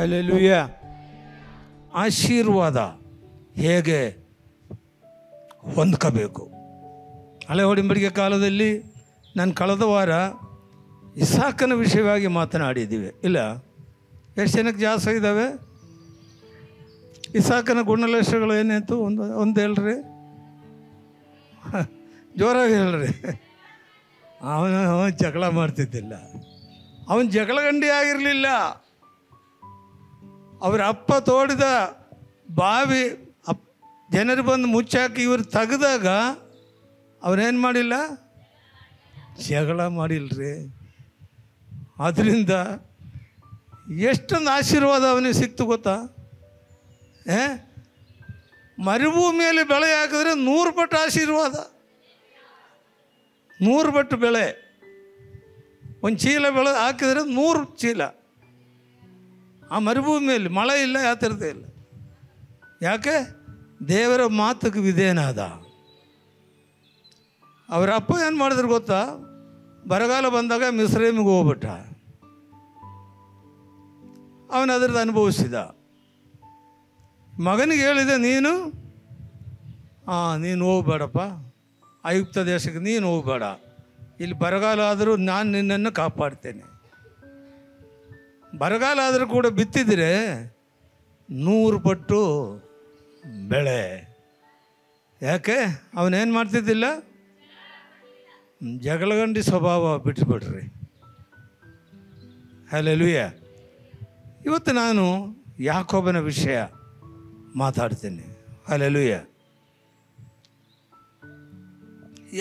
Hallelujah. ಆಶೀರ್ವಾದ ಹೇಗೆ ಹೊಂದ್ಕೋಬೇಕು. ಹಳೆ ಒಡಂಬಡಿಕೆ ಕಾಲದಲ್ಲಿ ನಾನು ಕಳೆದ ವಾರ ಇಸಾಕನ ವಿಷಯವಾಗಿ ಮಾತನಾಡಿದ್ದೀವಿ. ಇಲ್ಲ, ಎಷ್ಟು ಜನಕ್ಕೆ ಜಾಸ್ತಿ ಇದ್ದಾವೆ? ಇಸಾಕನ ಗುಣಲಕ್ಷಣಗಳು ಏನಾಯ್ತು? ಒಂದು ಹೇಳ್ರಿ, ಜೋರಾಗಿ ಹೇಳ್ರಿ. ಅವನು ಜಗಳ ಮಾಡ್ತಿದ್ದಿಲ್ಲ, ಅವನು ಜಗಳಗಂಡಿ ಆಗಿರಲಿಲ್ಲ. ಅವರ ಅಪ್ಪ ತೋಡಿದ ಬಾವಿ ಜನರು ಬಂದು ಮುಚ್ಚಾಕಿ ಇವರು ತೆಗೆದಾಗ ಅವರೇನು ಮಾಡಿಲ್ಲ, ಜಗಳ ಮಾಡಿಲ್ರಿ. ಅದರಿಂದ ಎಷ್ಟೊಂದು ಆಶೀರ್ವಾದ ಅವನಿಗೆ ಸಿಕ್ತು ಗೊತ್ತಾ? ಮರುಭೂಮಿಯಲ್ಲಿ ಬೆಳೆ ಹಾಕಿದ್ರೆ 100 ಪಟ್ಟು ಆಶೀರ್ವಾದ, 100 ಪಟ್ಟು ಬೆಳೆ. ಒಂದು ಚೀಲ ಬೆಳೆ ಹಾಕಿದರೆ 100 ಚೀಲ. ಆ ಮರುಭೂಮಿಯಲ್ಲಿ ಮಳೆ ಇಲ್ಲ, ಯಾವ ಥರದೇ ಇಲ್ಲ. ಯಾಕೆ? ದೇವರ ಮಾತಿಗೆ ವಿಧೇಯನಾದ. ಅವರ ಅಪ್ಪ ಏನು ಮಾಡಿದ್ರು ಗೊತ್ತಾ? ಬರಗಾಲ ಬಂದಾಗ ಮಿಸ್ರೈಮಿಗೆ ಹೋಗ್ಬಿಟ್ಟ. ಅವನು ಅದರದ್ದು ಅನುಭವಿಸಿದ. ಮಗನಿಗೆ ಹೇಳಿದೆ, ನೀನು ಹೋಗಬೇಡಪ್ಪ, ಐಗುಪ್ತ ದೇಶಕ್ಕೆ ನೀನು ಹೋಗಬೇಡ, ಇಲ್ಲಿ ಬರಗಾಲ ಆದರೂ ನಾನು ನಿನ್ನನ್ನು ಕಾಪಾಡ್ತೇನೆ. ಬರಗಾಲ ಆದರೂ ಕೂಡ ಬಿತ್ತಿದರೆ 100 ಪಟ್ಟು ಬೆಳೆ. ಯಾಕೆ? ಅವನೇನು ಮಾಡ್ತಿದ್ದಿಲ್ಲ, ಜಗಳಗಂಡಿ ಸ್ವಭಾವ ಬಿಟ್ಟುಬಿಡ್ರಿ. ಹಲ್ಲೆಲೂಯ. ಇವತ್ತು ನಾನು ಯಾಕೋಬನ ವಿಷಯ ಮಾತಾಡ್ತೇನೆ. ಹಲ್ಲೆಲೂಯ.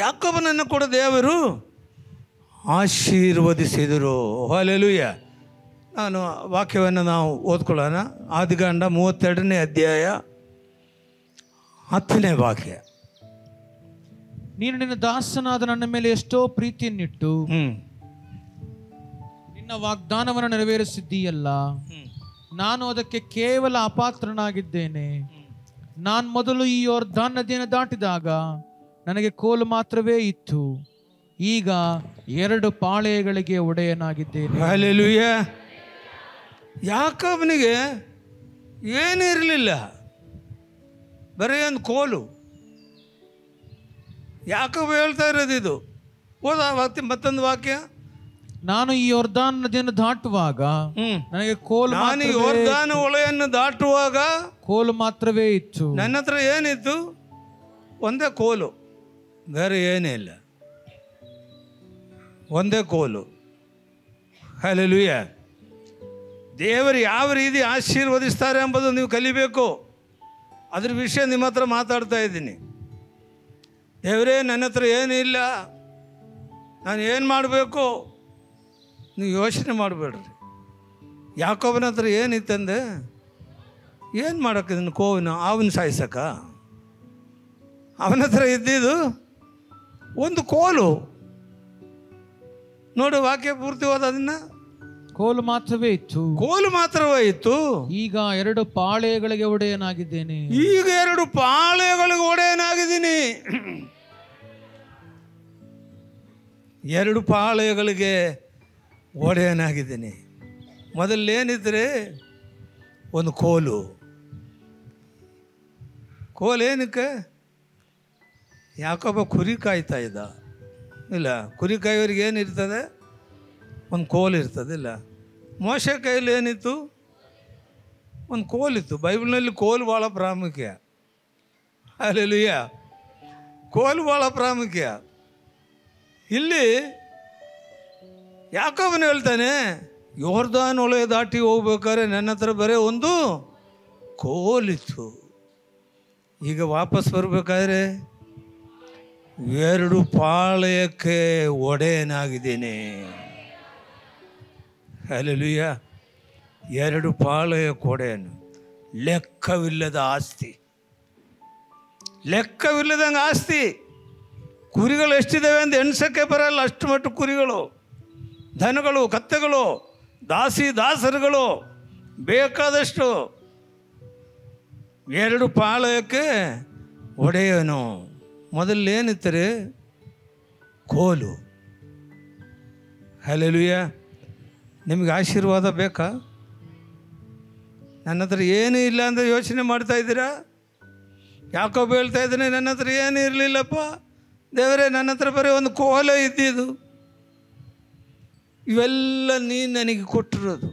ಯಾಕೋಬನನ್ನು ಕೂಡ ದೇವರು ಆಶೀರ್ವದಿಸಿದರು. ಹಲ್ಲೆಲೂಯ. ನಾನು ವಾಕ್ಯವನ್ನು ನಾವು ಓದ್ಕೊಳ್ಳೋಣ. ಆದಿಕಾಂಡ 32ನೇ ಅಧ್ಯಾಯ 10ನೇ ವಾಕ್ಯ. ನೀನು ನಿನ್ನ ದಾಸನಾದ ನನ್ನ ಮೇಲೆ ಎಷ್ಟೋ ಪ್ರೀತಿಯನ್ನಿಟ್ಟು ನಿನ್ನ ವಾಗ್ದಾನವನ್ನು ನೆರವೇರಿಸಿದ್ದೀಯಲ್ಲ, ನಾನು ಅದಕ್ಕೆ ಕೇವಲ ಅಪಾತ್ರನಾಗಿದ್ದೇನೆ. ನಾನು ಮೊದಲು ಈ ಯೊರ್ದಾನ್ ನದಿಯನ್ನು ದಾಟಿದಾಗ ನನಗೆ ಕೋಲು ಮಾತ್ರವೇ ಇತ್ತು, ಈಗ 2 ಪಾಳೆಯಗಳಿಗೆ ಒಡೆಯನಾಗಿದ್ದೇನೆ. ಹಲ್ಲೆಲೂಯ. ಯಾಕೋಬನಿಗೆ ಏನೂ ಇರಲಿಲ್ಲ, ಬರೀ ಒಂದು ಕೋಲು. ಯಾಕೋಬ ಹೇಳ್ತಾ ಇರೋದು ಇದು. ಮತ್ತೊಂದು ವಾಕ್ಯ. ನಾನು ಈ ಯೊರ್ದಾನ್ ನದಿಯನ್ನು ದಾಟುವಾಗ ನನಗೆ ನಾನು ಯೊರ್ದಾನ್ ಹೊಳೆಯನ್ನು ದಾಟುವಾಗ ಕೋಲು ಮಾತ್ರವೇ ಇತ್ತು. ನನ್ನ ಹತ್ರ ಏನಿತ್ತು? ಒಂದೇ ಕೋಲು, ಬೇರೆ ಏನೇ ಇಲ್ಲ, ಒಂದೇ ಕೋಲು. ಹಲ್ಲೆಲೂಯ. ದೇವರು ಯಾವ ರೀತಿ ಆಶೀರ್ವದಿಸ್ತಾರೆ ಎಂಬುದು ನೀವು ಕಲಿಬೇಕು. ಅದ್ರ ವಿಷಯ ನಿಮ್ಮ ಹತ್ರ ಮಾತಾಡ್ತಾ ಇದ್ದೀನಿ. ದೇವರೇ, ನನ್ನ ಹತ್ರ ಏನಿಲ್ಲ, ನಾನು ಏನು ಮಾಡಬೇಕು? ನೀವು ಯೋಚನೆ ಮಾಡಬೇಡ್ರಿ. ಯಾಕೋಬನ ಹತ್ರ ಏನಿತ್ತಂದೆ? ಏನು ಮಾಡೋಕ್ಕೆ? ನಿನ್ನ ಕೋವಿನ ಅವನ ಸಾಯಿಸಕ್ಕ? ಅವನ ಹತ್ರ ಇದ್ದಿದ್ದು ಒಂದು ಕೋಲು. ನೋಡು, ವಾಕ್ಯ ಪೂರ್ತಿ ಹೋದ. ಅದನ್ನು ಕೋಲು ಮಾತ್ರವೇ ಇತ್ತು, ಕೋಲು ಮಾತ್ರವೇ ಇತ್ತು. ಈಗ 2 ಪಾಳೆಯಗಳಿಗೆ ಒಡೆಯನಾಗಿದ್ದೇನೆ. ಈಗ 2 ಪಾಳೆಯಗಳಿಗೆ ಒಡೆಯನಾಗಿದ್ದೀನಿ. 2 ಪಾಳೆಯಗಳಿಗೆ ಒಡೆಯನಾಗಿದ್ದೀನಿ. ಮೊದಲೇನಿದ್ರೆ ಒಂದು ಕೋಲು. ಕೋಲು ಏನಕ್ಕೆ? ಯಾಕೊಬ್ಬ ಕುರಿ ಕಾಯ್ತಾ ಇದ್ದ. ಇಲ್ಲ, ಕುರಿ ಕಾಯೋರಿಗೆ ಏನಿರ್ತದೆ? ಒಂದು ಕೋಲು ಇರ್ತದೆ. ಇಲ್ಲ, ಮೋಶೆ ಕೈಯಲ್ಲಿ ಏನಿತ್ತು? ಒಂದು ಕೋಲಿತ್ತು. ಬೈಬಲ್ನಲ್ಲಿ ಕೋಲು ಭಾಳ ಪ್ರಾಮುಖ್ಯ. ಹಲ್ಲೆಲೂಯ. ಕೋಲು ಭಾಳ ಪ್ರಾಮುಖ್ಯ. ಇಲ್ಲಿ ಯಾಕೋಬನು ಹೇಳ್ತಾನೆ, ಯೊರ್ದಾನ್ ಹೊಳೆ ದಾಟಿ ಹೋಗ್ಬೇಕಾದ್ರೆ ನನ್ನ ಹತ್ರ ಬರೀ ಒಂದು ಕೋಲಿತ್ತು. ಈಗ ವಾಪಸ್ ಬರಬೇಕಾದ್ರೆ 2 ಪಾಳೆಯಕ್ಕೆ ಒಡೆಯನಾಗಿದ್ದೇನೆ. ಹಲ್ಲೆಲೂಯ. 2 ಪಾಳೆಯಕ್ಕೆ ಒಡೆಯನು. ಲೆಕ್ಕವಿಲ್ಲದ ಆಸ್ತಿ, ಲೆಕ್ಕವಿಲ್ಲದಂಗೆ ಆಸ್ತಿ. ಕುರಿಗಳು ಎಷ್ಟಿದ್ದಾವೆ ಅಂತ ಎಣ್ಸಕ್ಕೆ ಬರಲ್ಲ, ಅಷ್ಟು ಮಟ್ಟು ಕುರಿಗಳು, ದನಗಳು, ಕತ್ತೆಗಳು, ದಾಸರುಗಳು ಬೇಕಾದಷ್ಟು. 2 ಪಾಳೆಯಕ್ಕೆ ಒಡೆಯನು. ಮೊದಲೇನಿತ್ತರೆ ಕೋಲು. ಹಲ್ಲೆಲೂಯ. ನಿಮಗೆ ಆಶೀರ್ವಾದ ಬೇಕಾ? ನನ್ನ ಹತ್ರ ಏನೂ ಇಲ್ಲ ಅಂತ ಯೋಚನೆ ಮಾಡ್ತಾ ಇದ್ದೀರಾ? ಯಾಕೋಬ ಹೇಳ್ತಾ ಇದ್ದಾನೆ, ನನ್ನ ಹತ್ರ ಏನೂ ಇರಲಿಲ್ಲಪ್ಪ ದೇವರೇ, ನನ್ನ ಹತ್ರ ಬರೀ ಒಂದು ಕೋಲ ಇದ್ದಿದ್ದು, ಇವೆಲ್ಲ ನೀನು ನನಗೆ ಕೊಟ್ಟಿರೋದು.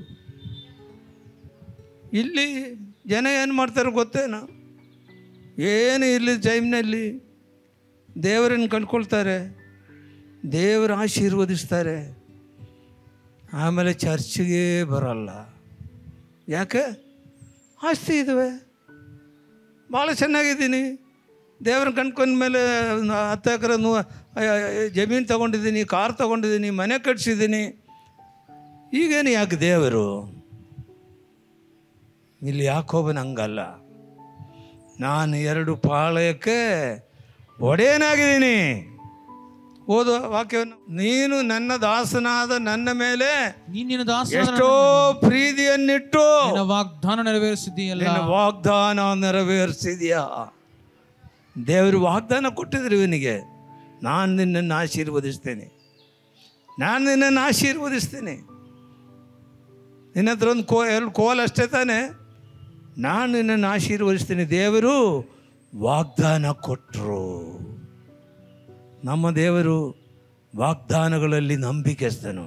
ಇಲ್ಲಿ ಜನ ಏನು ಮಾಡ್ತಾರೆ ಗೊತ್ತೇನೋ? ಏನು ಇರಲಿ ಟೈಮ್ನಲ್ಲಿ ದೇವರನ್ನು ಕಂಡುಕೊಳ್ತಾರೆ, ದೇವರು ಆಶೀರ್ವದಿಸ್ತಾರೆ, ಆಮೇಲೆ ಚರ್ಚ್ಗೆ ಬರಲ್ಲ. ಯಾಕೆ? ಆಸ್ತಿ ಇದ್ದಾವೆ, ಭಾಳ ಚೆನ್ನಾಗಿದ್ದೀನಿ, ದೇವ್ರನ್ನ ಕಂಡ್ಕೊಂಡ್ಮೇಲೆ 10 ಎಕರೆ ಜಮೀನು ತೊಗೊಂಡಿದ್ದೀನಿ, ಕಾರ್ ತೊಗೊಂಡಿದ್ದೀನಿ, ಮನೆ ಕಟ್ಸಿದ್ದೀನಿ, ಈಗೇನು ಯಾಕೆ ದೇವರು? ಇಲ್ಲಿ ಯಾಕೋಬನ ಹಂಗಲ್ಲ. ನಾನು 2 ಪಾಳಯಕ್ಕೆ ಒಡೆಯನಾಗಿದ್ದೀನಿ. ಓದು ವಾಕ್ಯವನ್ನು. ನೀನು ನನ್ನ ದಾಸನಾದ ನನ್ನ ಮೇಲೆ ಎಷ್ಟೋ ಪ್ರೀತಿಯನ್ನಿಟ್ಟು ವಾಗ್ದಾನ ನೆರವೇರಿಸಿದೀಯಲ್ಲ. ವಾಗ್ದಾನ ನೆರವೇರಿಸಿದ್ಯಾ? ದೇವರು ವಾಗ್ದಾನ ಕೊಟ್ಟಿದ್ರು ಇವನಿಗೆ, ನಾನು ನಿನ್ನನ್ನು ಆಶೀರ್ವದಿಸ್ತೇನೆ, ನಾನು ನಿನ್ನನ್ನು ಆಶೀರ್ವದಿಸ್ತೇನೆ. ನಿನ್ನ ಹತ್ರ ಒಂದು 2 ಕೋಲ್ ಅಷ್ಟೇ ತಾನೆ, ನಾನು ನಿನ್ನನ್ನು ಆಶೀರ್ವದಿಸ್ತೇನೆ. ದೇವರು ವಾಗ್ದಾನ ಕೊಟ್ಟರು. ನಮ್ಮ ದೇವರು ವಾಗ್ದಾನಗಳಲ್ಲಿ ನಂಬಿಕೆಸ್ತನು,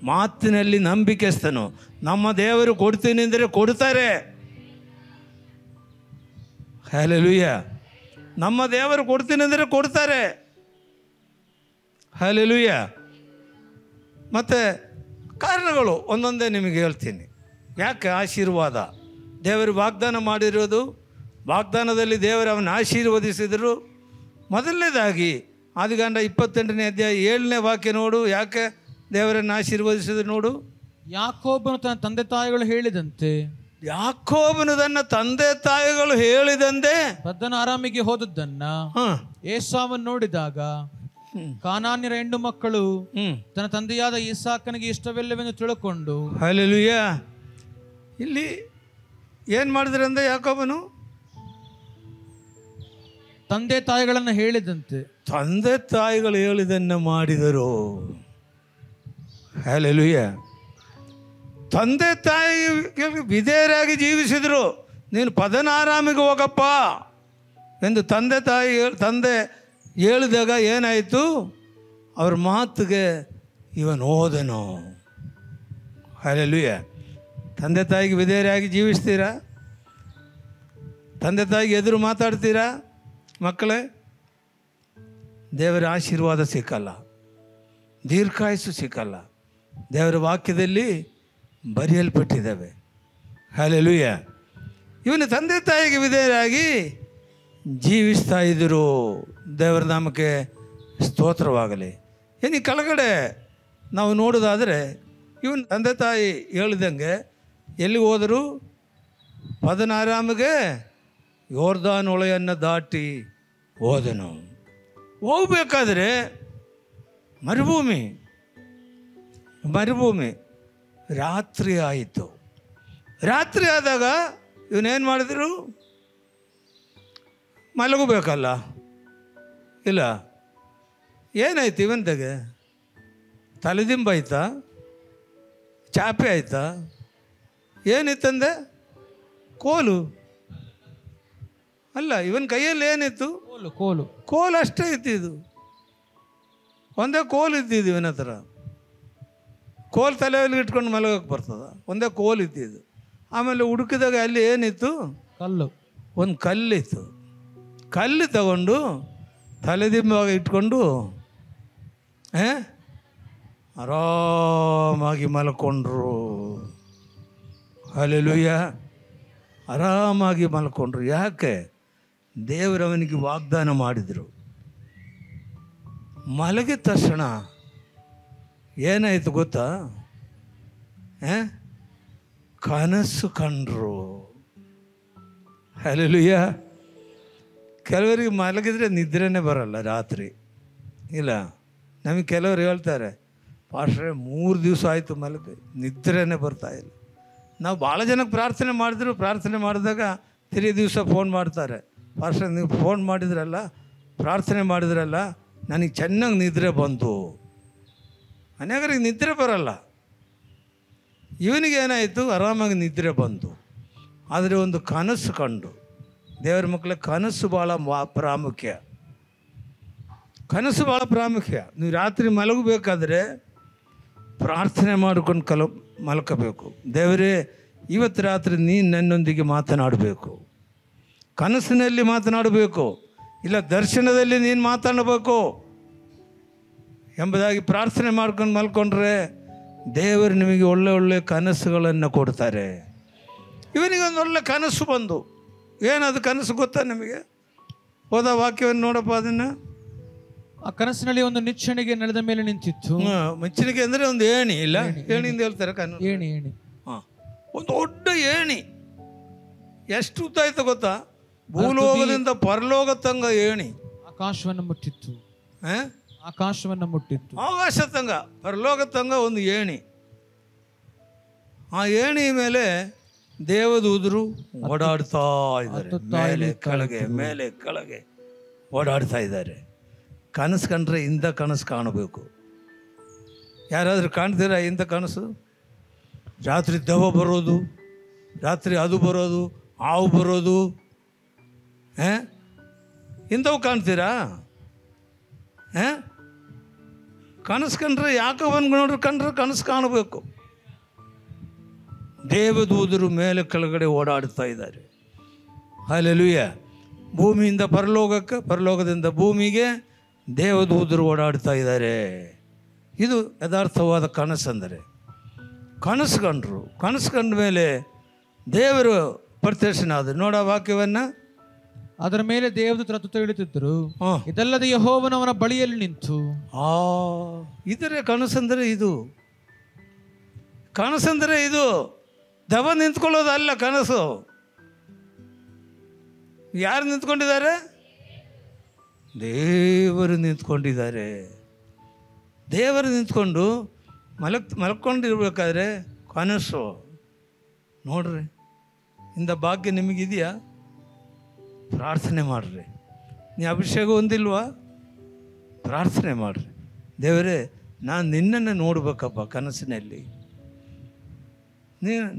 ಮಾತಿನಲ್ಲಿ ನಂಬಿಕೆಸ್ತನು. ನಮ್ಮ ದೇವರು ಕೊಡ್ತೀನಿ ಅಂದರೆ ಕೊಡ್ತಾರೆ. ಹಲ್ಲೆಲೂಯ. ನಮ್ಮ ದೇವರು ಕೊಡ್ತೀನಿ ಅಂದರೆ ಕೊಡ್ತಾರೆ. ಹಲ್ಲೆಲೂಯ. ಮತ್ತು ಕಾರಣಗಳು ಒಂದೊಂದೇ ನಿಮಗೆ ಹೇಳ್ತೀನಿ. ಯಾಕೆ ಆಶೀರ್ವಾದ? ದೇವರು ವಾಗ್ದಾನ ಮಾಡಿರೋದು, ವಾಗ್ದಾನದಲ್ಲಿ ದೇವರು ಅವನ ಆಶೀರ್ವದಿಸಿದರು. ಮೊದಲನೇದಾಗಿ ಆದಿಕಾಂಡ 28ನೇ ಅಧ್ಯಾಯ 7ನೇ ವಾಕ್ಯ ನೋಡು. ಯಾಕೆ ದೇವರನ್ನು ಆಶೀರ್ವದಿಸಿದ್ರು ನೋಡು. ಯಾಕೋಬನು ತನ್ನ ತಂದೆ ತಾಯಿಗಳು ಹೇಳಿದಂತೆ, ಯಾಕೋಬನು ತನ್ನ ತಂದೆ ತಾಯಿಗಳು ಹೇಳಿದಂತೆ ಪದ್ದನ ಆರಾಮಿಗೆ ಹೋದದ್ದನ್ನ ಏಸಾವನ್ನು ನೋಡಿದಾಗ ಕಾನಾನ್ಯರ ಹೆಣ್ಣು ಮಕ್ಕಳು ತನ್ನ ತಂದೆಯಾದ ಇಸಾಕನಿಗೆ ಇಷ್ಟವಿಲ್ಲವೆಂದು ತಿಳ್ಕೊಂಡು. ಹಲ್ಲೆಲೂಯ. ಇಲ್ಲಿ ಏನು ಮಾಡಿದ್ರಂದ್ರೆ ಯಾಕೋಬನು ತಂದೆ ತಾಯಿಗಳನ್ನು ಹೇಳಿದಂತೆ, ತಂದೆ ತಾಯಿಗಳು ಹೇಳಿದನ್ನು ಮಾಡಿದರು. ಹಲ್ಲೆಲೂಯ. ತಂದೆ ತಾಯಿಗೆ ವಿಧೇಯರಾಗಿ ಜೀವಿಸಿದರು. ನೀನು ಪದನಾರಾಮಿಗೆ ಹೋಗಪ್ಪ ಎಂದು ತಂದೆ ಹೇಳಿದಾಗ ಏನಾಯಿತು? ಅವ್ರ ಮಾತಿಗೆ ಇವನು ಹೋದನು. ಹಲ್ಲೆಲೂಯ. ತಂದೆ ತಾಯಿಗೆ ವಿಧೇಯರಾಗಿ ಜೀವಿಸ್ತೀರಾ? ತಂದೆ ತಾಯಿಗೆ ಎದುರು ಮಾತಾಡ್ತೀರಾ? ಮಕ್ಕಳೇ, ದೇವರ ಆಶೀರ್ವಾದ ಸಿಕ್ಕಲ್ಲ, ದೀರ್ಘಾಯಸ್ಸು ಸಿಕ್ಕಲ್ಲ. ದೇವರ ವಾಕ್ಯದಲ್ಲಿ ಬರೆಯಲ್ಪಟ್ಟಿದ್ದಾವೆ. ಹಲ್ಲೆಲೂಯ. ಇವನು ತಂದೆ ತಾಯಿಗೆ ವಿಧೇಯರಾಗಿ ಜೀವಿಸ್ತಾ ಇದ್ದರು. ದೇವರ ನಾಮಕ್ಕೆ ಸ್ತೋತ್ರವಾಗಲಿ. ಇನ್ನು ಈ ಕೆಳಗಡೆ ನಾವು ನೋಡೋದಾದರೆ ಇವನು ತಂದೆ ತಾಯಿ ಹೇಳಿದಂಗೆ ಎಲ್ಲಿಗೆ ಹೋದರು? ಪದನಾರಾಮಿಗೆ ಯೋರ್ದಾನ್ ಹೊಳೆಯನ್ನು ದಾಟಿ ಹೋದನು. ಹೋಗಬೇಕಾದ್ರೆ ಮರುಭೂಮಿ ರಾತ್ರಿ ಆಯಿತು. ರಾತ್ರಿ ಆದಾಗ ಇವನೇನು ಮಾಡಿದರು? ಮಲಗಬೇಕಲ್ಲ, ಇಲ್ಲ, ಏನಾಯ್ತು ಇವನ್ದಾಗೆ? ತಲೆದಿಂಬ ಆಯ್ತಾ? ಚಾಪೆ ಆಯ್ತಾ? ಏನಿತ್ತಂದೆ? ಕೋಲು ಅಲ್ಲ, ಇವನ ಕೈಯಲ್ಲಿ ಏನಿತ್ತು? ಕೋಲು ಅಷ್ಟೇ ಇದ್ದಿದ್ದು. ಒಂದೇ ಕೋಲು ಇದ್ದಿದ್ದು ಇವನ ಹತ್ರ. ಕೋಲು ತಲೆಯಲ್ಲಿ ಇಟ್ಕೊಂಡು ಮಲಗಕ್ಕೆ ಬರ್ತದ? ಒಂದೇ ಕೋಲು ಇದ್ದಿದ್ದು. ಆಮೇಲೆ ಹುಡುಕಿದಾಗ ಅಲ್ಲಿ ಏನಿತ್ತು? ಒಂದು ಕಲ್ಲಿತ್ತು. ಕಲ್ಲು ತಗೊಂಡು ತಲೆದಿಂಬಾಗ ಇಟ್ಕೊಂಡು ಆರಾಮಾಗಿ ಮಲ್ಕೊಂಡ್ರು. ಹಲ್ಲೆಲೂಯ. ಆರಾಮಾಗಿ ಮಲ್ಕೊಂಡ್ರು. ಯಾಕೆ? ದೇವರವನಿಗೆ ವಾಗ್ದಾನ ಮಾಡಿದರು. ಮಲಗಿದ ತಕ್ಷಣ ಏನಾಯಿತು ಗೊತ್ತಾ? ಕನಸು ಕಂಡ್ರು. ಹಲ್ಲೆಲೂಯ. ಕೆಲವರಿಗೆ ಮಲಗಿದ್ರೆ ನಿದ್ರೆನೇ ಬರಲ್ಲ ರಾತ್ರಿ. ಇಲ್ಲ, ನಮಗೆ ಕೆಲವರು ಹೇಳ್ತಾರೆ, ಪಾಸ್ಟ್ರೆ 3 ದಿವಸ ಆಯಿತು ಮಲಗಿ, ನಿದ್ರೆನೇ ಬರ್ತಾಯಿಲ್ಲ. ನಾವು ಭಾಳ ಜನಕ್ಕೆ ಪ್ರಾರ್ಥನೆ ಮಾಡಿದಾಗ 3 ದಿವಸ ಫೋನ್ ಮಾಡ್ತಾರೆ, ಪಾಸ್ಟ್ರೆ ನೀವು ಫೋನ್ ಮಾಡಿದ್ರಲ್ಲ, ಪ್ರಾರ್ಥನೆ ಮಾಡಿದ್ರಲ್ಲ, ನನಗೆ ಚೆನ್ನಾಗಿ ನಿದ್ರೆ ಬಂತು. ಅನೇಕರಿಗೆ ನಿದ್ರೆ ಬರಲ್ಲ. ಇವನಿಗೇನಾಯಿತು? ಆರಾಮಾಗಿ ನಿದ್ರೆ ಬಂತು. ಆದರೆ ಒಂದು ಕನಸು ಕಂಡು, ದೇವರ ಮಕ್ಕಳ ಕನಸು ಭಾಳ ಪ್ರಾಮುಖ್ಯ. ಕನಸು ಭಾಳ ಪ್ರಾಮುಖ್ಯ. ನೀವು ರಾತ್ರಿ ಮಲಗಬೇಕಾದ್ರೆ ಪ್ರಾರ್ಥನೆ ಮಾಡಿಕೊಂಡು ಮಲ್ಕೋಬೇಕು. ದೇವರೇ, ಇವತ್ತು ರಾತ್ರಿ ನೀನು ನನ್ನೊಂದಿಗೆ ಮಾತನಾಡಬೇಕು. ಕನಸಿನಲ್ಲಿ ಮಾತನಾಡಬೇಕು, ಇಲ್ಲ ದರ್ಶನದಲ್ಲಿ ನೀನು ಮಾತನಾಡಬೇಕು ಎಂಬುದಾಗಿ ಪ್ರಾರ್ಥನೆ ಮಾಡ್ಕೊಂಡು ಮಲ್ಕೊಂಡ್ರೆ ದೇವರು ನಿಮಗೆ ಒಳ್ಳೆ ಒಳ್ಳೆ ಕನಸುಗಳನ್ನು ಕೊಡ್ತಾರೆ. ಇವನಿಗೊಂದು ಒಳ್ಳೆ ಕನಸು ಬಂದು, ಏನದು ಕನಸು ಗೊತ್ತಾ ನಿಮಗೆ? ಹೋದ ವಾಕ್ಯವನ್ನು ನೋಡಪ್ಪ ಅದನ್ನು. ಆ ಕನಸಿನಲ್ಲಿ ಒಂದು ನಿಚ್ಚಣಿಗೆ ನೆಲದ ಮೇಲೆ ನಿಂತಿತ್ತು. ನಿಚ್ಚಣಿಗೆ ಅಂದರೆ ಒಂದು ಏಣಿ, ಇಲ್ಲ ಏಣಿಯಿಂದ ಹೇಳ್ತಾರೆ ಕನಸು. ಏಣಿ ಏಣಿ ಹಾಂ, ಒಂದು ದೊಡ್ಡ ಏಣಿ. ಎಷ್ಟು ಉದ್ದ ಆಯ್ತು ಗೊತ್ತಾ? ಭೂಲೋಕದಿಂದ ಪರಲೋಕ ತಂಗ ಏಣಿ ಆಕಾಶವನ್ನು ಮುಟ್ಟಿತ್ತು. ಆಕಾಶವನ್ನು ಮುಟ್ಟಿತ್ತು. ಆಕಾಶ ತಂಗ ಪರಲೋಕ ತಂಗ ಒಂದು ಏಣಿ. ಆ ಏಣಿ ಮೇಲೆ ದೇವದೂತರು ಓಡಾಡ್ತಾ ಇದ್ದಾರೆ, ಮೇಲೆ ಕೆಳಗೆ ಮೇಲೆ ಕೆಳಗೆ ಓಡಾಡ್ತಾ ಇದ್ದಾರೆ. ಕನಸು ಕಂಡ್ರೆ ಇಂಥ ಕನಸು ಕಾಣಬೇಕು. ಯಾರಾದರೂ ಕಾಣ್ತೀರಾ ಇಂಥ ಕನಸು? ರಾತ್ರಿ ದೆವ್ವ ಬರೋದು, ರಾತ್ರಿ ಅದು ಬರೋದು, ಹಾವು ಬರೋದು, ಇಂಥವು ಕಾಣ್ತೀರಾ? ಕನಸು ಕಂಡ್ರೆ ಯಾಕೆ ಒಂದು ನೋಡ್ರಿ ಕಂಡ್ರೆ ಕನಸು ಕಾಣಬೇಕು. ದೇವದೂತರು ಮೇಲೆ ಕೆಳಗಡೆ ಓಡಾಡ್ತಾ ಇದ್ದಾರೆ. ಹಲ್ಲೆಲೂಯಾ. ಭೂಮಿಯಿಂದ ಪರಲೋಕಕ್ಕೆ, ಪರಲೋಕದಿಂದ ಭೂಮಿಗೆ ದೇವದೂತರು ಓಡಾಡ್ತಾ ಇದ್ದಾರೆ. ಇದು ಯಥಾರ್ಥವಾದ ಕನಸಂದರೆ. ಕನಸು ಕಂಡ್ರು, ಕನಸು ಕಂಡ ಮೇಲೆ ದೇವರು ಪ್ರತ್ಯಕ್ಷನ ಆದರು. ನೋಡ ವಾಕ್ಯವನ್ನು. ಅದರ ಮೇಲೆ ದೇವದೂತರು ಹತ್ತುತ್ತಾ ಇಳಿತಿದ್ದರು. ಇದಲ್ಲದೆ ಯೆಹೋವನು ಅವನ ಬಳಿಯಲ್ಲಿ ನಿಂತು. ಇದರ ಕನಸಂದರೆ ಇದು. ಕನಸಂದರೆ ಇದು. ದೆವ್ವ ನಿಂತ್ಕೊಳ್ಳೋದಲ್ಲ ಕನಸು. ಯಾರು ನಿಂತ್ಕೊಂಡಿದ್ದಾರೆ? ದೇವರು ನಿಂತ್ಕೊಂಡಿದ್ದಾರೆ. ದೇವರು ನಿಂತ್ಕೊಂಡು ಮಲ್ಕೊಂಡಿರ್ಬೇಕಾದ್ರೆ ಕನಸು ನೋಡ್ರಿ. ಇಂಥ ಭಾಗ್ಯ ನಿಮಗಿದೆಯಾ? ಪ್ರಾರ್ಥನೆ ಮಾಡಿರಿ. ನೀ ಅಭಿಷೇಕ ಹೊಂದಿಲ್ವಾ? ಪ್ರಾರ್ಥನೆ ಮಾಡಿರಿ. ದೇವರೇ, ನಾನು ನಿನ್ನನ್ನು ನೋಡ್ಬೇಕಪ್ಪ ಕನಸಿನಲ್ಲಿ.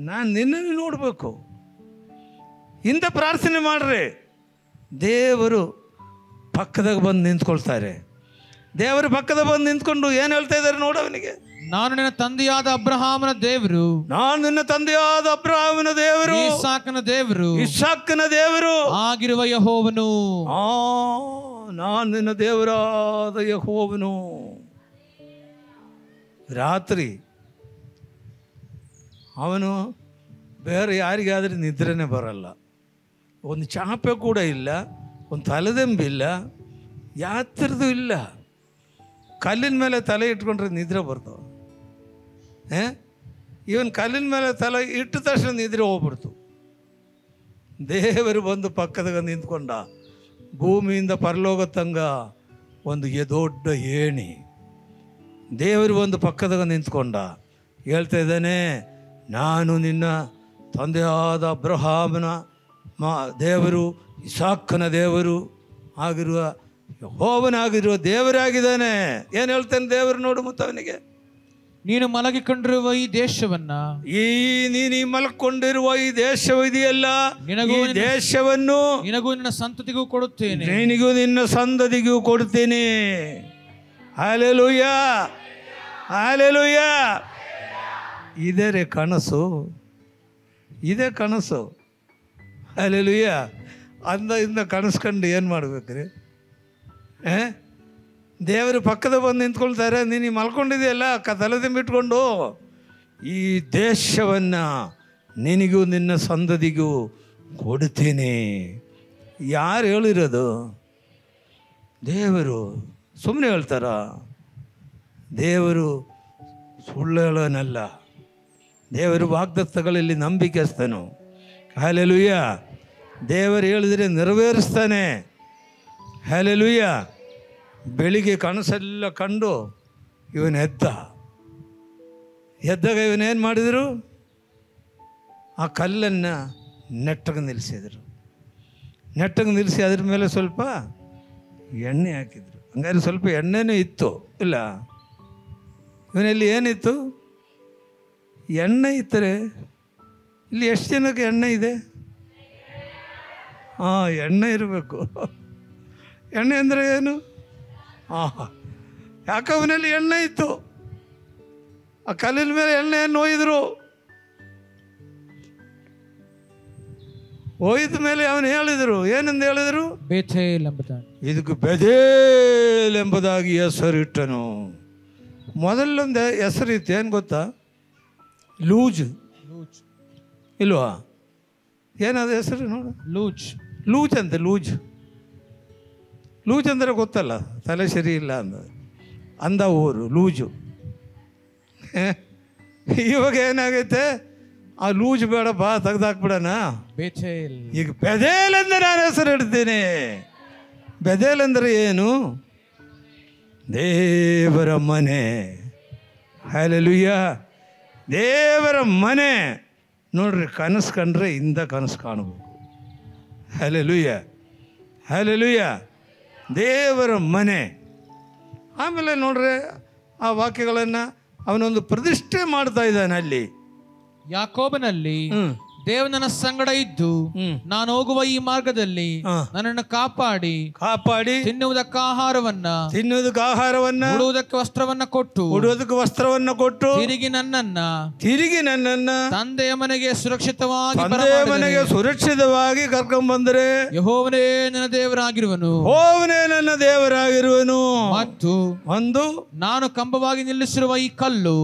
ನಾನು ನಿನ್ನನ್ನು ನೋಡಬೇಕು. ಇಂಥ ಪ್ರಾರ್ಥನೆ ಮಾಡ್ರಿ. ದೇವರು ಪಕ್ಕದಾಗ ಬಂದು ನಿಂತ್ಕೊಳ್ತಾರೆ. ದೇವರು ಪಕ್ಕದಾಗ ಬಂದು ನಿಂತ್ಕೊಂಡು ಏನು ಹೇಳ್ತಾ ಇದ್ದಾರೆ ನೋಡು ಅವನಿಗೆ. ನಾನು ನಿನ್ನ ತಂದೆಯಾದ ಅಬ್ರಹಾಮನ ದೇವರು. ನಾನು ನಿನ್ನ ತಂದೆಯಾದ ಅಬ್ರಹಾಮನ ದೇವರು, ಇಸಾಕನ ದೇವರು, ಇಸಾಕನ ದೇವರು ಆಗಿರುವ ಯೆಹೋವನು. ನಾನು ನಿನ್ನ ದೇವರಾದ ಯೆಹೋವನು. ರಾತ್ರಿ ಅವನು ಬೇರೆ ಯಾರಿಗಾದ್ರೆ ನಿದ್ರೆನೇ ಬರಲ್ಲ. ಒಂದು ಚಾಪೆ ಕೂಡ ಇಲ್ಲ, ಒಂದು ತಲೆದಂಬಿಲ್ಲ, ಯಾತ್ರದ್ದು ಇಲ್ಲ. ಕಲ್ಲಿನ ಮೇಲೆ ತಲೆ ಇಟ್ಕೊಂಡ್ರೆ ನಿದ್ರೆ ಬರ್ತಾವೆ. ಇವನ್ ಕಲ್ಲಿನ ಮೇಲೆ ತಲೆ ಇಟ್ಟ ತಕ್ಷಣ ನಿದ್ರೆ ಹೋಗ್ಬಿಡ್ತು. ದೇವರು ಬಂದು ಪಕ್ಕದಾಗ ನಿಂತ್ಕೊಂಡ. ಭೂಮಿಯಿಂದ ಪರಲೋಕ ತಂಗ ಒಂದು ದೊಡ್ಡ ಏಣಿ. ದೇವರು ಒಂದು ಪಕ್ಕದಾಗ ನಿಂತ್ಕೊಂಡ. ಹೇಳ್ತಾ ಇದ್ದಾನೆ, ನಾನು ನಿನ್ನ ತಂದೆಯಾದ ಅಬ್ರಹಾಮನ ದೇವರು, ಇಸಾಕನ ದೇವರು ಆಗಿರುವ ಯೆಹೋವನಾಗಿರುವ ದೇವರಾಗಿದ್ದಾನೆ. ಏನು ಹೇಳ್ತಾನೆ ದೇವರು ನೋಡು. ಮತ್ತು ಅವನಿಗೆ, ನೀನು ಮಲಗಿಕೊಂಡಿರುವ ಈ ದೇಶವನ್ನ, ನೀನು ಮಲಕೊಂಡಿರುವ ಈ ದೇಶವಿದೆಯಲ್ಲ, ಈ ದೇಶವನ್ನು ನಿನಗೂ ನಿನ್ನ ಸಂತತಿಗೂ ಕೊಡುತ್ತೇನೆ, ನಿನಗೂ ನಿನ್ನ ಸಂತತಿಗೂ ಕೊಡ್ತೇನೆ. Hallelujah, hallelujah. ಇದೇ ರೇ ಕನಸು, ಇದೇ ಕನಸು. ಹಲ್ಲೆಲೂಯಾ. ಇಂದ ಕನಸು ಕಂಡು ಏನು ಮಾಡ್ಬೇಕ್ರಿ? ದೇವರು ಪಕ್ಕದ ಬಂದು ನಿಂತ್ಕೊಳ್ತಾರೆ. ನೀನು ಮಲ್ಕೊಂಡಿದೆಯಲ್ಲ ತಲೆದಿಂಬಿಟ್ಕೊಂಡು, ಈ ದೇಶವನ್ನು ನಿನಗೂ ನಿನ್ನ ಸಂತತಿಗೂ ಕೊಡ್ತೀನಿ. ಯಾರು ಹೇಳಿರೋದು? ದೇವರು. ಸುಮ್ಮನೆ ಹೇಳ್ತಾರ? ದೇವರು ಸುಳ್ಳು ಹೇಳೋನಲ್ಲ. ದೇವರು ವಾಗ್ದತ್ತಗಳಲ್ಲಿ ನಂಬಿಕೆಸ್ತನು. ಹಲ್ಲೆಲೂಯಾ. ದೇವರು ಹೇಳಿದರೆ ನೆರವೇರಿಸ್ತಾನೆ. ಹಲ್ಲೆಲೂಯಾ. ಬೆಳಿಗ್ಗೆ ಕನಸೆಲ್ಲ ಕಂಡು ಇವನು ಎದ್ದಾಗ ಇವನೇನು ಮಾಡಿದರು? ಆ ಕಲ್ಲನ್ನು ನೆಟ್ಟಗೆ ನಿಲ್ಲಿಸಿದರು. ನೆಟ್ಟಗೆ ನಿಲ್ಲಿಸಿ ಅದ್ರ ಮೇಲೆ ಸ್ವಲ್ಪ ಎಣ್ಣೆ ಹಾಕಿದರು. ಹಂಗಾದ್ರೆ ಸ್ವಲ್ಪ ಎಣ್ಣೆನೂ ಇತ್ತು ಇಲ್ಲ? ಇವನಲ್ಲಿ ಏನಿತ್ತು? ಎಣ್ಣೆ ಇತ್ತರೆ. ಇಲ್ಲಿ ಎಷ್ಟು ಜನಕ್ಕೆ ಎಣ್ಣೆ ಇದೆ? ಎಣ್ಣೆ ಇರಬೇಕು. ಎಣ್ಣೆ ಅಂದರೆ ಏನು? ಯಾಕೋಬನಲ್ಲಿ ಎಣ್ಣೆ ಇತ್ತು. ಆ ಕಲ್ಲಿನ ಮೇಲೆ ಎಣ್ಣೆಯನ್ನು ಒಯ್ದ ಮೇಲೆ ಅವನು ಹೇಳಿದರು, ಏನಂದು ಹೇಳಿದರು? ಬೇಥೇಲ್ ಎಂಬುದಾಗಿ. ಇದಕ್ಕೆ ಬೆಥೇಲ್ ಎಂಬುದಾಗಿ ಹೆಸರಿಟ್ಟನು. ಮೊದಲೊಂದು ಹೆಸರಿತ್ತು, ಏನು ಗೊತ್ತಾ? ಲೂಜ್ ಇಲ್ವಾ? ಏನದು ಹೆಸರು ನೋಡು? ಲೂಜ್ ಅಂತ. ಲೂಜ್ ಅಂದರೆ ಗೊತ್ತಲ್ಲ, ತಲೆ ಸರಿ ಇಲ್ಲ ಅಂದ ಊರು ಲೂಜು. ಇವಾಗ ಏನಾಗೈತೆ? ಆ ಲೂಜ್ ಬೇಡಪ್ಪ, ತೆಗ್ದಾಕ್ಬಿಡೋಣ. ಈಗ ಬೆದೇಲ್ ಅಂದರೆ ನಾನು ಹೆಸರು ಇಡ್ತೀನಿ. ಬೆದೇಲ್ ಅಂದರೆ ಏನು? ದೇವರ ಮನೆ. ಹಲ್ಲೆಲೂಯಾ. ದೇವರ ಮನೆ. ನೋಡ್ರಿ, ಕನಸು ಕಂಡ್ರೆ ಇಂದ ಕನಸು ಕಾಣಬೇಕು. Hallelujah, hallelujah. ದೇವರ ಮನೆ. ಆಮೇಲೆ ನೋಡ್ರಿ, ಆ ವಾಕ್ಯಗಳನ್ನು ಅವನೊಂದು ಪ್ರತಿಷ್ಠೆ ಮಾಡ್ತಾ ಇದ್ದಾನೆ ಅಲ್ಲಿ. ಯಾಕೋಬನಲ್ಲಿ ದೇವ ನನ್ನ ಸಂಗಡ ಇದ್ದು ನಾನು ಹೋಗುವ ಈ ಮಾರ್ಗದಲ್ಲಿ ನನ್ನನ್ನು ಕಾಪಾಡಿ ತಿನ್ನುವುದಕ್ಕೆ ಆಹಾರವನ್ನ ಉಡುವುದಕ್ಕೆ ವಸ್ತ್ರವನ್ನ ಕೊಟ್ಟು ತಿರುಗಿ ನನ್ನನ್ನ ತಂದೆಯ ಮನೆಗೆ ಸುರಕ್ಷಿತವಾಗಿ ಕರ್ಕೊಂಡ್ ಬಂದರೆ ಯೆಹೋವನೇ ನನ್ನ ದೇವರಾಗಿರುವನು. ಮತ್ತು ನಾನು ಕಂಬವಾಗಿ ನಿಲ್ಲಿಸಿರುವ ಈ ಕಲ್ಲು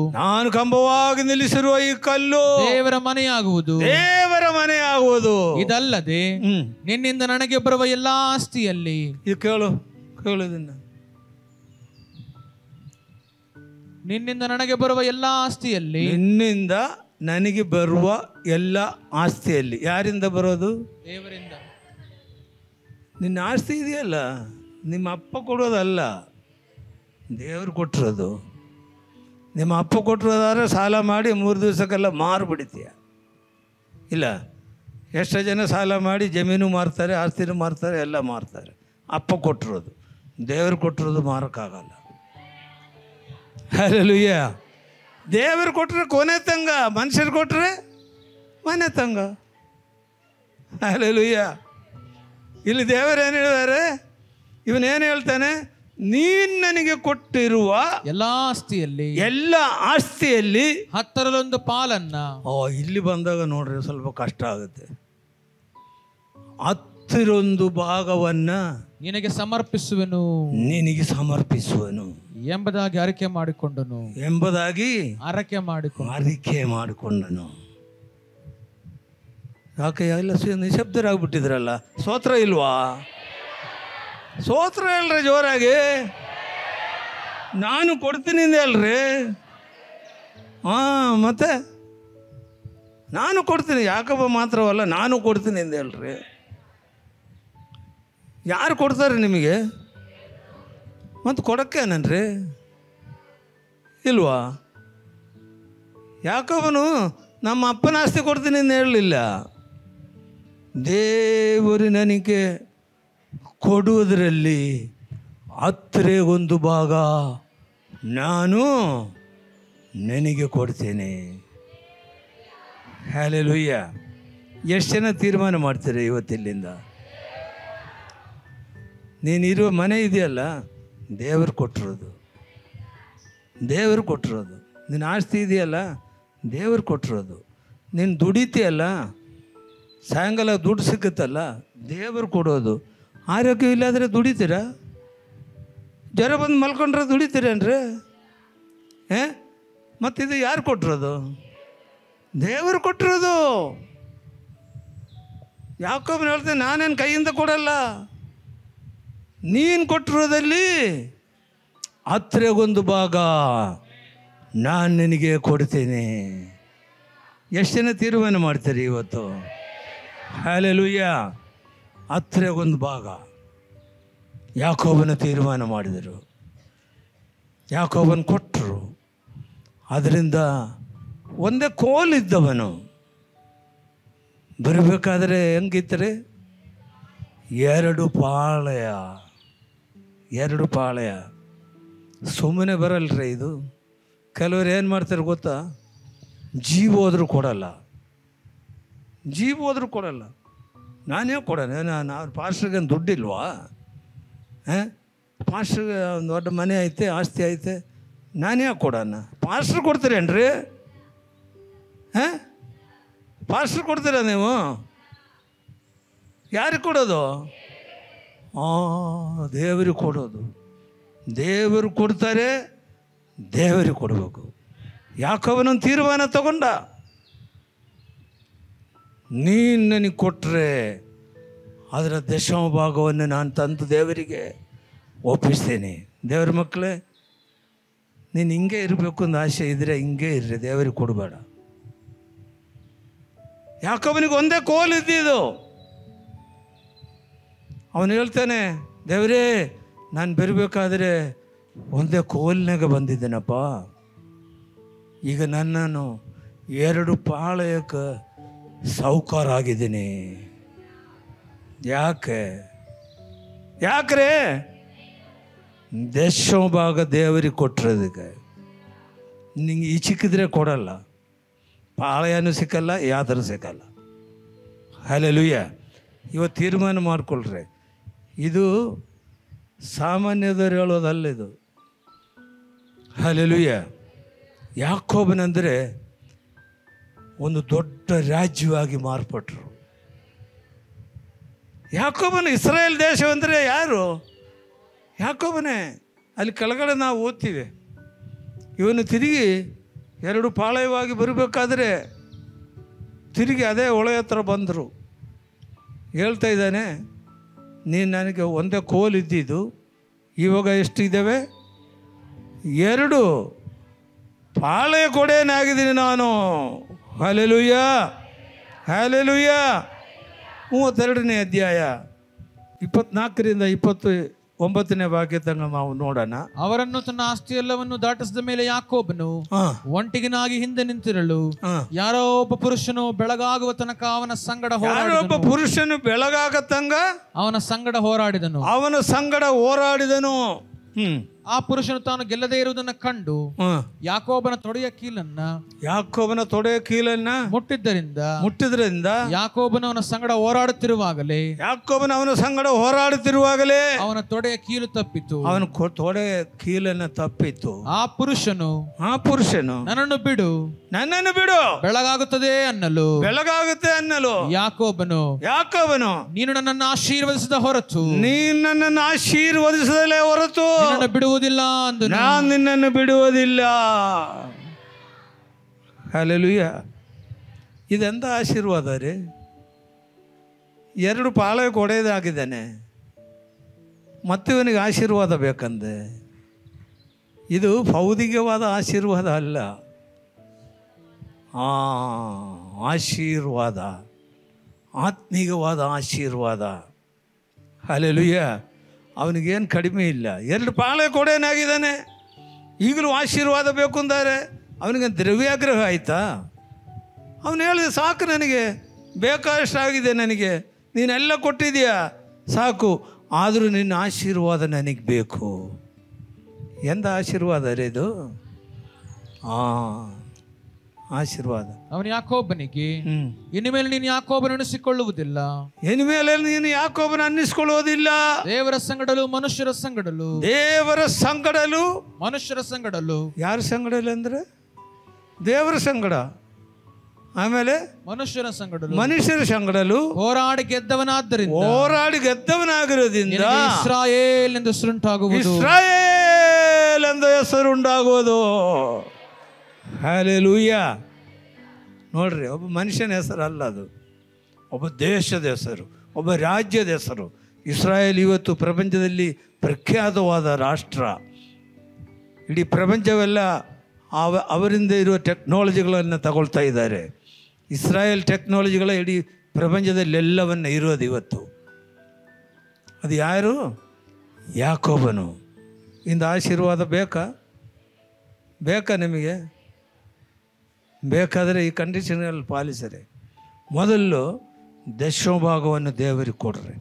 ದೇವರ ಮನೆಯಾಗುವುದು. ಇದಲ್ಲದೆ ನಿನ್ನಿಂದ ನನಗೆ ಬರುವ ಎಲ್ಲಾ ಆಸ್ತಿಯಲ್ಲಿ, ಕೇಳುವುದನ್ನ, ನಿನ್ನಿಂದ ನನಗೆ ಬರುವ ಎಲ್ಲಾ ಆಸ್ತಿಯಲ್ಲಿ, ನಿನ್ನಿಂದ ನನಗೆ ಬರುವ ಎಲ್ಲ ಆಸ್ತಿಯಲ್ಲಿ. ಯಾರಿಂದ ಬರೋದು? ದೇವರಿಂದ. ನಿನ್ನ ಆಸ್ತಿ ಇದೆಯಲ್ಲ, ನಿಮ್ಮ ಅಪ್ಪ ಕೊಡೋದಲ್ಲ, ದೇವರು ಕೊಟ್ಟಿರೋದು. ನಿಮ್ಮ ಅಪ್ಪ ಕೊಟ್ಟಿರೋದಾದ್ರೆ ಸಾಲ ಮಾಡಿ 3 ದಿವಸಕ್ಕೆಲ್ಲ ಮಾರ್ಬಿಡ್ತೀಯ. ಇಲ್ಲ, ಎಷ್ಟೋ ಜನ ಸಾಲ ಮಾಡಿ ಜಮೀನು ಮಾರ್ತಾರೆ, ಆಸ್ತಿನೂ ಮಾರ್ತಾರೆ, ಎಲ್ಲ ಮಾರ್ತಾರೆ. ಅಪ್ಪ ಕೊಟ್ಟಿರೋದು. ದೇವರು ಕೊಟ್ಟಿರೋದು ಮಾರೋಕ್ಕಾಗಲ್ಲ. ಹಲ್ಲೆಲೂಯಾ. ದೇವರು ಕೊಟ್ಟರೆ ಕೊನೆ ತಂಗ, ಮನುಷ್ಯರು ಕೊಟ್ಟರೆ ಮನೆ ತಂಗ. ಹಲ್ಲೆಲೂಯಾ. ಇಲ್ಲಿ ದೇವರು ಏನು ಹೇಳಿದ್ದಾರೆ? ಇವನೇನು ಹೇಳ್ತಾನೆ? ನೀನು ನನಗೆ ಕೊಟ್ಟಿರುವ ಎಲ್ಲ ಆಸ್ತಿಯಲ್ಲಿ 10ರಲ್ಲಿ ಪಾಲನ್ನ. ಇಲ್ಲಿ ಬಂದಾಗ ನೋಡ್ರಿ ಸ್ವಲ್ಪ ಕಷ್ಟ ಆಗುತ್ತೆ. 10ರಲ್ಲಿ ಭಾಗವನ್ನ ನಿನಗೆ ಸಮರ್ಪಿಸುವನು ಎಂಬುದಾಗಿ ಅರಿಕೆ ಮಾಡಿಕೊಂಡನು. ಯಾಕೆ ಎಲ್ಲ ನಿಶಬ್ದರಾಗ್ಬಿಟ್ಟಿದ್ರಲ್ಲ? ಸ್ತೋತ್ರ ಇಲ್ವಾ? ಸ್ತೋತ್ರ ಹೇಳ್ರಿ ಜೋರಾಗಿ. ನಾನು ಕೊಡ್ತೀನಿ ಅಲ್ರಿ. ಮತ್ತೆ ನಾನು ಕೊಡ್ತೀನಿ. ಯಾಕಪ್ಪ ಮಾತ್ರವಲ್ಲ, ನಾನು ಕೊಡ್ತೀನಿ ಹೇಳ್ರಿ. ಯಾರು ಕೊಡ್ತಾರೆ ನಿಮಗೆ? ಮತ್ತು ಕೊಡೋಕ್ಕೇನನ್ರಿ? ಇಲ್ವಾ? ಯಾಕವನು ನಮ್ಮ ಅಪ್ಪನ ಆಸ್ತಿ ಕೊಡ್ತೀನಿ ಅಂತ ಹೇಳಲಿಲ್ಲ. ದೇವರು ನನಗೆ ಕೊಡುವುದರಲ್ಲಿ 10ರಲ್ಲಿ ಭಾಗ ನಾನು ನನಗೆ ಕೊಡ್ತೇನೆ. ಹಲ್ಲೆಲೂಯಾ. ಎಷ್ಟು ಜನ ತೀರ್ಮಾನ ಮಾಡ್ತೀರಿ ಇವತ್ತಿಲ್ಲಿಂದ? ನೀನಿರುವ ಮನೆ ಇದೆಯಲ್ಲ, ದೇವರು ಕೊಟ್ಟಿರೋದು. ನಿನ್ನ ಆಸ್ತಿ ಇದೆಯಲ್ಲ, ದೇವರು ಕೊಟ್ಟಿರೋದು. ನೀನು ದುಡಿತೀಯಲ್ಲ, ಸಾಯಂಕಾಲ ದುಡ್ಡು ಸಿಕ್ಕುತ್ತಲ್ಲ, ದೇವರು ಕೊಡೋದು. ಆರೋಗ್ಯ ಇಲ್ಲಾದರೆ ದುಡಿತೀರಾ? ಜ್ವರ ಬಂದು ಮಲ್ಕೊಂಡ್ರೆ ದುಡಿತೀರೇನ್ರಿ? ಮತ್ತಿದು ಯಾರು ಕೊಟ್ಟಿರೋದು? ದೇವರು ಕೊಟ್ಟಿರೋದು. ಯಾಕೋಬನು ಹೇಳ್ತೇನೆ, ನಾನೇನು ಕೈಯಿಂದ ಕೊಡಲ್ಲ, ನೀನು ಕೊಟ್ಟಿರೋದಲ್ಲಿ 10ರಲ್ಲಿ ಭಾಗ ನಾನು ನಿನಗೆ ಕೊಡ್ತೇನೆ. ಎಷ್ಟು ಜನ ತೀರ್ಮಾನ ಮಾಡ್ತೀರಿ ಇವತ್ತು? ಹಲ್ಲೆಲೂಯಾ. 10ರಲ್ಲಿ ಭಾಗ ಯಾಕೋಬನ ತೀರ್ಮಾನ ಮಾಡಿದರು. ಯಾಕೋಬನ ಕೊಟ್ಟರು. ಅದರಿಂದ ಒಂದೇ ಕೋಲಿದ್ದವನು ಬರಬೇಕಾದ್ರೆ ಹೆಂಗಿತ್ತರೆ? 2 ಪಾಳೆಯ. ಸುಮ್ಮನೆ ಬರಲ್ರಿ ಇದು. ಕೆಲವರು ಏನು ಮಾಡ್ತಾರೆ ಗೊತ್ತಾ? ಜೀವ ಹೋದ್ರೂ ಕೊಡಲ್ಲ. ನಾನೇ ಕೊಡೋಣ. ನಾನು ಪಾಸ್ಟ್ರಿಗೆ ದುಡ್ಡಿಲ್ವಾ? ಪಾಸ್ಟ್ರಿಗೆ ಒಂದು ದೊಡ್ಡ ಮನೆ ಐತೆ, ಆಸ್ತಿ ಐತೆ, ನಾನೇ ಕೊಡೋಣ? ಪಾಸ್ಟ್ರ್ ಕೊಡ್ತೀರೇನ್ರಿ? ಪಾಸ್ಟ್ರ್ ಕೊಡ್ತೀರಾ ನೀವು? ಯಾರಿಗೆ ಕೊಡೋದು? ದೇವರಿಗೆ ಕೊಡೋದು. ದೇವರು ಕೊಡ್ತಾರೆ, ದೇವರಿಗೆ ಕೊಡಬೇಕು. ಯಾಕೋಬನೊಂದು ತೀರ್ಮಾನ ತಗೊಂಡ, ನೀನು ನನಗೆ ಕೊಟ್ಟರೆ ಅದರ ದಶಮ ಭಾಗವನ್ನು ನಾನು ತಂದು ದೇವರಿಗೆ ಒಪ್ಪಿಸ್ತೇನೆ. ದೇವ್ರ ಮಕ್ಕಳೇ, ನೀನು ಹಿಂಗೆ ಇರಬೇಕು ಅಂತ ಆಸೆ ಇದ್ದರೆ ಹಿಂಗೆ ಇರ್ರಿ, ದೇವರಿಗೆ ಕೊಡಬೇಡ. ಯಾಕೋಬನಿಗೆ ಒಂದೇ ಕೋಲ್ ಇದ್ದಿದ್ದು. ಅವನು ಹೇಳ್ತಾನೆ, ದೇವರೇ, ನಾನು ಬರಬೇಕಾದ್ರೆ ಒಂದೇ ಕೋಲ್ನಾಗ ಬಂದಿದ್ದೇನಪ್ಪ, ಈಗ ನನ್ನನ್ನು 2 ಪಾಳಯಕ್ಕೆ ಸಾಹುಕಾರ ಆಗಿದ್ದೀನಿ. ಯಾಕ್ರೆ? ದಶಮ ಭಾಗ ದೇವರಿಗೆ ಕೊಟ್ಟಿರೋದಕ್ಕೆ. ನಿಂಗೆ ಈ ಚಿಕ್ಕಿದ್ರೆ ಕೊಡಲ್ಲ, ಪಾಳಯನೂ ಸಿಕ್ಕಲ್ಲ, ಯಾವ್ದಾರು ಸಿಕ್ಕಲ್ಲ. ಹಲ್ಲೆಲೂಯಾ. ಇವತ್ತು ತೀರ್ಮಾನ ಮಾಡಿಕೊಳ್ರಿ. ಇದು ಸಾಮಾನ್ಯದವ್ರು ಹೇಳೋದಲ್ಲ, ಇದು. ಹಲ್ಲೆಲೂಯಾ. ಯಾಕೋಬನಂದರೆ ಒಂದು ದೊಡ್ಡ ರಾಜ್ಯವಾಗಿ ಮಾರ್ಪಟ್ರು. ಯಾಕೋಬನ ಇಸ್ರಾಯೇಲ್ ದೇಶವಂದರೆ ಯಾರು? ಯಾಕೋಬನೇ. ಅಲ್ಲಿ ಕೆಳಗಡೆ ನಾವು ಓದ್ತೀವಿ, ಇವನು ತಿರುಗಿ 2 ಪಾಳಯವಾಗಿ ಬರಬೇಕಾದ್ರೆ ತಿರುಗಿ ಅದೇ ಹೊಳೆ ಹತ್ರ ಬಂದರು. ಹೇಳ್ತಾ ಇದ್ದಾನೆ, ನೀನು ನನಗೆ ಒಂದೇ ಕೋಲ್ ಇದ್ದಿದ್ದು, ಇವಾಗ ಎಷ್ಟು ಇದ್ದಾವೆ? 2 ಪಾಳಯ ಕೊಡೇನಾಗಿದ್ದೀನಿ ನಾನು. Hallelujah, hallelujah. 32ನೇ ಅಧ್ಯಾಯ 24ರಿಂದ 29ನೇ ವಾಕ್ಯ ತನಕ ನಾವು ನೋಡೋಣ. ಅವರನ್ನು ತನ್ನ ಆಸ್ತಿಯೆಲ್ಲವನ್ನು ದಾಟಿಸಿದ ಮೇಲೆ ಯಾಕೋಬನು ಒಂಟಿಗನಾಗಿ ಹಿಂದೆ ನಿಂತಿರಲು ಯಾರೋ ಒಬ್ಬ ಪುರುಷನು ಬೆಳಗಾಗುವ ತನಕ ಅವನ ಸಂಗಡ ಅವನ ಸಂಗಡ ಹೋರಾಡಿದನು. ಆ ಪುರುಷನು ತಾನು ಗೆಲ್ಲದೇ ಇರುವುದನ್ನು ಕಂಡು ಯಾಕೋಬನ ತೊಡೆಯ ಕೀಲನ್ನ ಮುಟ್ಟಿದ್ದರಿಂದ ಯಾಕೋಬನ ಅವನ ಸಂಗಡ ಹೋರಾಡುತ್ತಿರುವಾಗಲೇ ಅವನ ತೊಡೆಯ ಕೀಲು ತಪ್ಪಿತು. ಅವನ ತೊಡೆಯ ಕೀಲನ್ನ ತಪ್ಪಿತು. ಆ ಪುರುಷನು ನನ್ನನ್ನು ಬಿಡು ಬೆಳಗಾಗುತ್ತೆ ಅನ್ನಲು ಯಾಕೋಬನು ನೀನು ನನ್ನನ್ನು ಆಶೀರ್ವದಿಸದ ಹೊರತು ಬಿಡುವುದಿಲ್ಲ, ನಾನು ನಿನ್ನನ್ನು ಬಿಡುವುದಿಲ್ಲ. ಹಲ್ಲೆಲೂಯಾ. ಇದೆಂತ ಆಶೀರ್ವಾದ ರೀ. 2 ಪಾಳಯ ಕೊಡೆಯದಾಗಿದ್ದಾನೆ, ಮತ್ತು ಇವನಿಗೆ ಆಶೀರ್ವಾದ ಬೇಕಂದೆ. ಇದು ಭೌತಿಕವಾದ ಆಶೀರ್ವಾದ ಅಲ್ಲ, ಆಶೀರ್ವಾದ, ಆತ್ಮೀಯವಾದ ಆಶೀರ್ವಾದ. ಹಲ್ಲೆಲೂಯಾ. ಅವನಿಗೇನು ಕಡಿಮೆ ಇಲ್ಲ. 2 ಪಾಳಯ ಕೊಡೇನಾಗಿದ್ದಾನೆ, ಈಗಲೂ ಆಶೀರ್ವಾದ ಬೇಕು ಅಂತಾರೆ. ಅವನಿಗೆ ದ್ರವ್ಯಾಗ್ರಹ ಆಯಿತಾ? ಅವನು ಹೇಳಿದೆ, ಸಾಕು, ನನಗೆ ಬೇಕಾದಷ್ಟಾಗಿದೆ, ನನಗೆ ನೀನೆಲ್ಲ ಕೊಟ್ಟಿದೀಯಾ, ಸಾಕು, ಆದರೂ ನಿನ್ನ ಆಶೀರ್ವಾದ ನನಗೆ ಬೇಕು. ಎಂಥ ಆಶೀರ್ವಾದ ರೀ ಇದು. ಆಶೀರ್ವಾದ. ಅವನು ಯಾಕೋಬನಿಗೆ, ಇನ್ನು ಮೇಲೆ ನೀನು ಯಾಕೋಬನ ಅನ್ನಿಸಿಕೊಳ್ಳುವುದಿಲ್ಲ, ದೇವರ ಸಂಗಡಲು ಮನುಷ್ಯರ ಸಂಗಡಲು. ಯಾರ ಸಂಗಡಲು ಅಂದ್ರೆ ದೇವರ ಸಂಗಡ, ಆಮೇಲೆ ಮನುಷ್ಯರ ಸಂಗಡಲು ಹೋರಾಡಿ ಗೆದ್ದವನಾದ್ದರಿಂದ ಇಸ್ರಾಯೇಲ್ ಎಂದು ಹೆಸರುಂಟಾಗುವುದು. ಹಲ್ಲೆಲೂಯಾ. ನೋಡ್ರಿ, ಒಬ್ಬ ಮನುಷ್ಯನ ಹೆಸರು ಅಲ್ಲ ಅದು, ಒಬ್ಬ ದೇಶದ ಹೆಸರು, ಒಬ್ಬ ರಾಜ್ಯದ ಹೆಸರು. ಇಸ್ರಾಯೇಲ್ ಇವತ್ತು ಪ್ರಪಂಚದಲ್ಲಿ ಪ್ರಖ್ಯಾತವಾದ ರಾಷ್ಟ್ರ. ಇಡೀ ಪ್ರಪಂಚವೆಲ್ಲ ಅವರಿಂದ ಇರುವ ಟೆಕ್ನಾಲಜಿಗಳನ್ನು ತಗೊಳ್ತಾ ಇದ್ದಾರೆ. ಇಸ್ರಾಯೇಲ್ ಟೆಕ್ನಾಲಜಿಗಳ ಇಡೀ ಪ್ರಪಂಚದಲ್ಲೆಲ್ಲವನ್ನು ಇರೋದು ಇವತ್ತು. ಅದು ಯಾರು? ಯಾಕೋಬನು. ಇಂದ ಆಶೀರ್ವಾದ ಬೇಕಾ ನಿಮಗೆ? ಬೇಕಾದರೆ ಈ ಕಂಡೀಷನ್ಗಳಲ್ಲಿ ಪಾಲಿಸರೆ. ಮೊದಲು ದಶಮ ಭಾಗವನ್ನು ದೇವರಿಗೆ ಕೊಡ್ರಿ,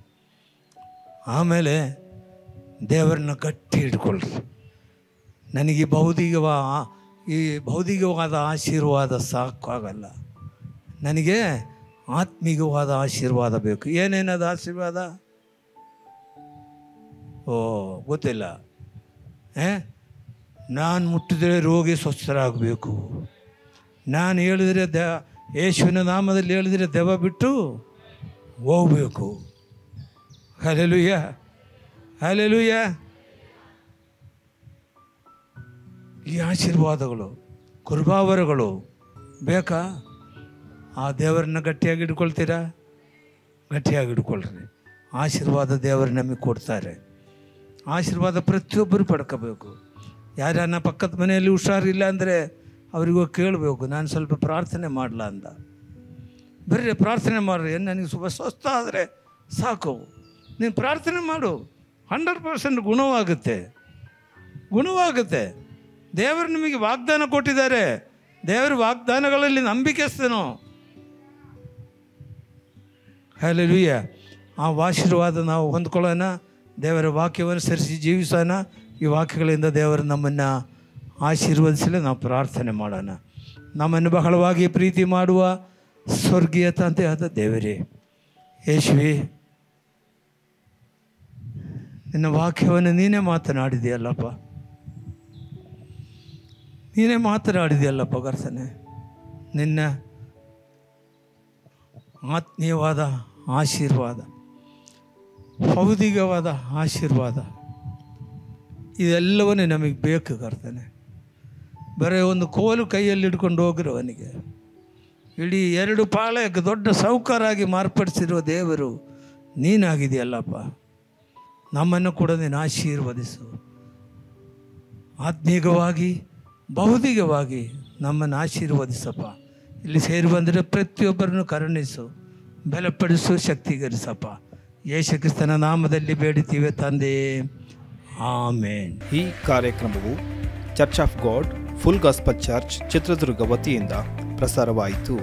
ಆಮೇಲೆ ದೇವರನ್ನ ಗಟ್ಟಿ ಹಿಡ್ಕೊಳ್ರಿ. ನನಗೆ ಈ ಭೌತಿಕವಾದ ಆಶೀರ್ವಾದ ಸಾಕಾಗಲ್ಲ, ನನಗೆ ಆತ್ಮೀಕವಾದ ಆಶೀರ್ವಾದ ಬೇಕು. ಏನೇನದು ಆಶೀರ್ವಾದ? ಗೊತ್ತಿಲ್ಲ. ನಾನು ಮುಟ್ಟಿದರೆ ರೋಗಿ ಸ್ವಸ್ಥರಾಗಬೇಕು. ನಾನು ಹೇಳಿದರೆ ಯೇಸುವಿನ ನಾಮದಲ್ಲಿ ಹೇಳಿದರೆ ದೆವ್ವ ಬಿಟ್ಟು ಹೋಗಬೇಕು. Hallelujah, hallelujah. ಈ ಆಶೀರ್ವಾದಗಳು, ಕೃಪಾವರಗಳು ಬೇಕಾ? ಆ ದೇವರನ್ನ ಗಟ್ಟಿಯಾಗಿ ಹಿಡ್ಕೊಳ್ತೀರಾ? ಗಟ್ಟಿಯಾಗಿ ಹಿಡ್ಕೊಳ್ರಿ. ಆಶೀರ್ವಾದ ದೇವರು ನಮಗೆ ಕೊಡ್ತಾರೆ. ಆಶೀರ್ವಾದ ಪ್ರತಿಯೊಬ್ಬರು ಪಡ್ಕೋಬೇಕು. ಯಾರನ್ನ ಪಕ್ಕದ ಮನೆಯಲ್ಲಿ ಹುಷಾರಿಲ್ಲ ಅಂದರೆ ಅವರಿಗೂ ಕೇಳಬೇಕು, ನಾನು ಸ್ವಲ್ಪ ಪ್ರಾರ್ಥನೆ ಮಾಡಲ ಅಂತ. ಬರ್ರಿ ಪ್ರಾರ್ಥನೆ ಮಾಡ್ರಿ, ನನಗೆ ಸ್ವಸ್ಥ ಆದರೆ ಸಾಕು. ನೀನು ಪ್ರಾರ್ಥನೆ ಮಾಡು, 100% ಗುಣವಾಗುತ್ತೆ, ಗುಣವಾಗುತ್ತೆ. ದೇವರು ನಿಮಗೆ ವಾಗ್ದಾನ ಕೊಟ್ಟಿದ್ದಾರೆ. ದೇವರ ವಾಗ್ದಾನಗಳಲ್ಲಿ ನಂಬಿಕೆಸ್ತೇನೋ. ಹಲ್ಲೆಲೂಯ. ಆ ಆಶೀರ್ವಾದ ನಾವು ಹೊಂದ್ಕೊಳ್ಳೋಣ. ದೇವರ ವಾಕ್ಯವನ್ನು ಸರಿಸಿ ಜೀವಿಸೋಣ. ಈ ವಾಕ್ಯಗಳಿಂದ ದೇವರು ನಮ್ಮನ್ನು ಆಶೀರ್ವದಿಸಲು ನಾವು ಪ್ರಾರ್ಥನೆ ಮಾಡೋಣ. ನಮ್ಮನ್ನು ಬಹಳವಾಗಿ ಪ್ರೀತಿ ಮಾಡುವ ಸ್ವರ್ಗೀಯ ತಂದೆಯಾದ ದೇವರೇ, ಯೇಸುವೇ, ನಿನ್ನ ವಾಕ್ಯವನ್ನು ನೀನೇ ಮಾತನಾಡಿದೆಯಲ್ಲಪ್ಪ, ನೀನೇ ಮಾತನಾಡಿದೆಯಲ್ಲಪ್ಪ ಕರ್ತನೇ. ನಿನ್ನ ಆತ್ಮೀಯವಾದ ಆಶೀರ್ವಾದ, ಭೌತಿಕವಾದ ಆಶೀರ್ವಾದ ಇದೆಲ್ಲವನ್ನೇ ನಮಗೆ ಬೇಕು ಕರ್ತನೆ. ಬರೀ ಒಂದು ಕೋಲು ಕೈಯಲ್ಲಿ ಹಿಡ್ಕೊಂಡು ಹೋಗಿರೋವನಿಗೆ ಇಡೀ 2 ಪಾಳ್ಯಕ್ಕೆ ದೊಡ್ಡ ಸಾಹುಕಾರಾಗಿ ಮಾರ್ಪಡಿಸಿರುವ ದೇವರು ನೀನಾಗಿದೆಯಲ್ಲಪ್ಪ. ನಮ್ಮನ್ನು ಕೂಡ ನೀನು ಆಶೀರ್ವದಿಸು. ಆತ್ಮೀಯವಾಗಿ ಭೌತಿಕವಾಗಿ ನಮ್ಮನ್ನು ಆಶೀರ್ವದಿಸಪ್ಪ. ಇಲ್ಲಿ ಸೇರಿ ಬಂದರೆ ಪ್ರತಿಯೊಬ್ಬರನ್ನು ಕರುಣಿಸು, ಬಲಪಡಿಸು, ಶಕ್ತೀಕರಿಸಪ್ಪ. ಯೇಸು ಕ್ರಿಸ್ತನ ನಾಮದಲ್ಲಿ ಬೇಡುತ್ತೀವಿ ತಂದೆ, ಆಮೇನ್. ಈ ಕಾರ್ಯಕ್ರಮವು church of god full gospel church Chitradurga ವತಿಯಿಂದ ಪ್ರಸಾರವಾಯಿತು.